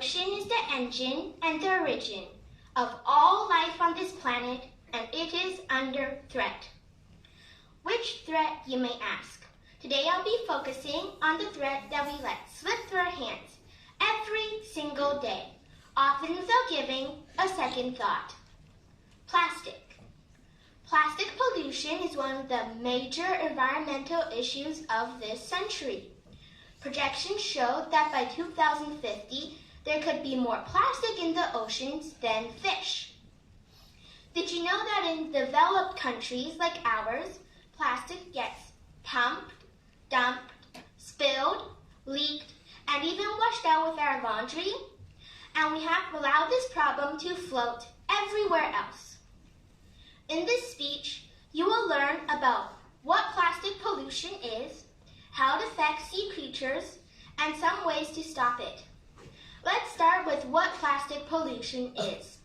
ocean is the engine and the origin of all life on this planet, and it is under threat. Which threat, you may ask? Today I'll be focusing on the threat that we let slip through our hands every single day, often without giving a second thought. Plastic. Plastic pollution is one of the major environmental issues of this century. Projections show that by 2050, there could be more plastic in the oceans than fish. Did you know that in developed countries like ours, plastic gets pumped, dumped, spilled, leaked, and even washed out with our laundry? And we have allowed this problem to float everywhere else. In this speech, you will learn about what plastic pollution is, how it affects sea creatures, and some ways to stop it. Let's start with what plastic pollution is.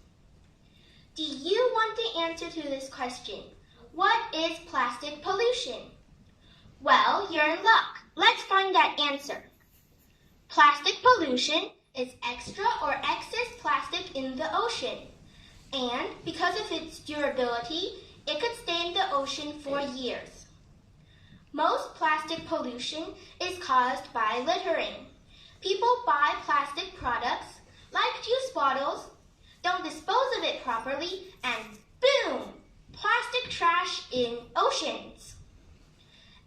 Do you want the answer to this question? What is plastic pollution? Well, you're in luck. Let's find that answer. Plastic pollution is extra or excess plastic in the ocean. And because of its durability, it could stay in the ocean for years. Most plastic pollution is caused by littering. People buy plastic products, like juice bottles, don't dispose of it properly, and boom! Plastic trash in oceans.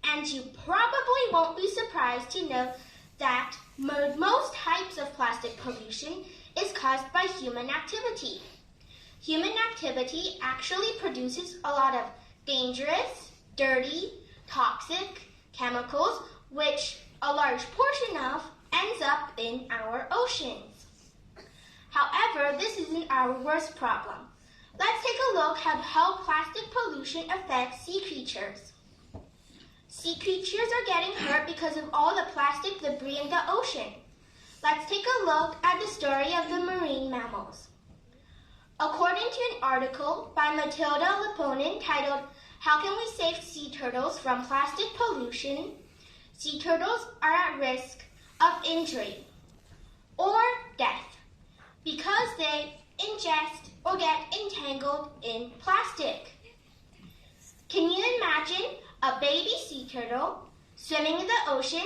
And you probably won't be surprised to know that most types of plastic pollution is caused by human activity. Human activity actually produces a lot of dangerous, dirty, toxic chemicals, which a large portion of ends up in our oceans. However, this isn't our worst problem. Let's take a look at how plastic pollution affects sea creatures. Sea creatures are getting hurt because of all the plastic debris in the ocean. Let's take a look at the story of the marine mammals. According to an article by Matilda Leponin titled, "How Can We Save Sea Turtles from Plastic Pollution?" Sea turtles are at risk of injury or death because they ingest or get entangled in plastic. Can you imagine a baby sea turtle swimming in the ocean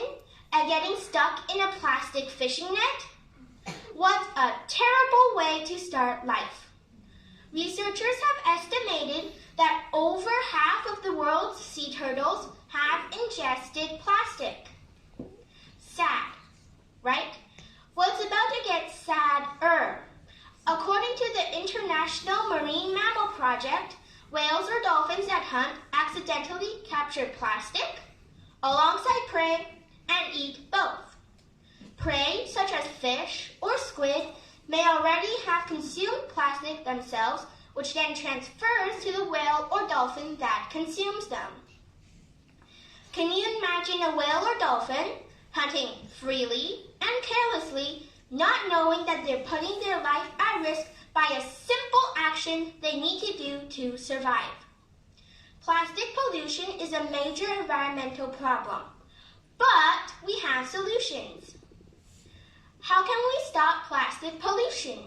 and getting stuck in a plastic fishing net? What a terrible way to start life. Researchers have estimated that over half of the world's sea turtles have ingested plastic. Sad, right? Well, it's about to get sadder. According to the International Marine Mammal Project, whales or dolphins that hunt accidentally capture plastic alongside prey and eat both. Prey, such as fish or squid, may already have consumed plastic themselves, which then transfers to the whale or dolphin that consumes them. Can you imagine a whale or dolphin hunting freely and carelessly, not knowing that they're putting their life at risk by a simple action they need to do to survive? Plastic pollution is a major environmental problem, but we have solutions. How can we stop plastic pollution?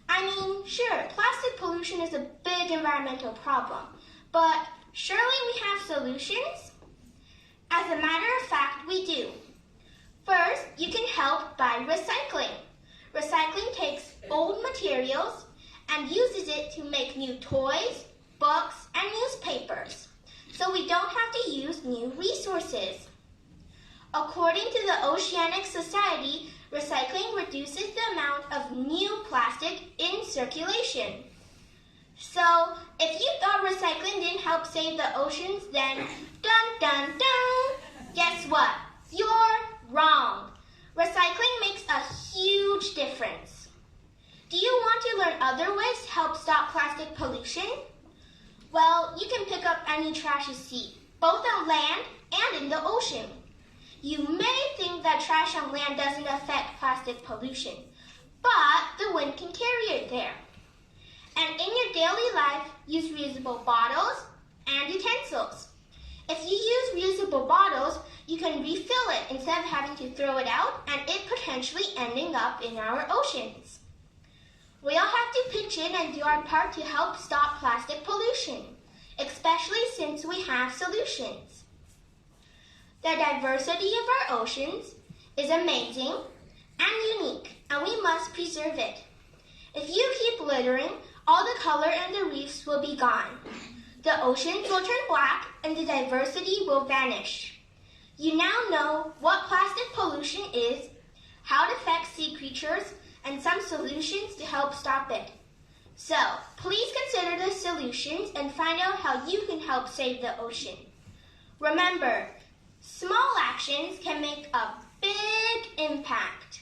I mean, sure, plastic pollution is a big environmental problem, but surely we have solutions? As a matter of fact, we do. First, you can help by recycling. Recycling takes old materials and uses it to make new toys, books, and newspapers, so we don't have to use new resources. According to the Oceanic Society, recycling reduces the amount of new plastic in circulation. So, if you thought recycling didn't help save the oceans, then dun dun dun! Guess what? You're wrong. Recycling makes a huge difference. Do you want to learn other ways to help stop plastic pollution? Well, you can pick up any trash you see, both on land and in the ocean. You may think that trash on land doesn't affect plastic pollution, but the wind can carry it there. And in your daily life, use reusable bottles and utensils. If you use reusable bottles, you can refill it instead of having to throw it out and it potentially ending up in our oceans. We all have to pitch in and do our part to help stop plastic pollution, especially since we have solutions. The diversity of our oceans is amazing and unique, and we must preserve it. If you keep littering, all the color and the reefs will be gone. The oceans will turn black and the diversity will vanish. You now know what plastic pollution is, how it affects sea creatures, and some solutions to help stop it. So, please consider the solutions and find out how you can help save the ocean. Remember, small actions can make a big impact.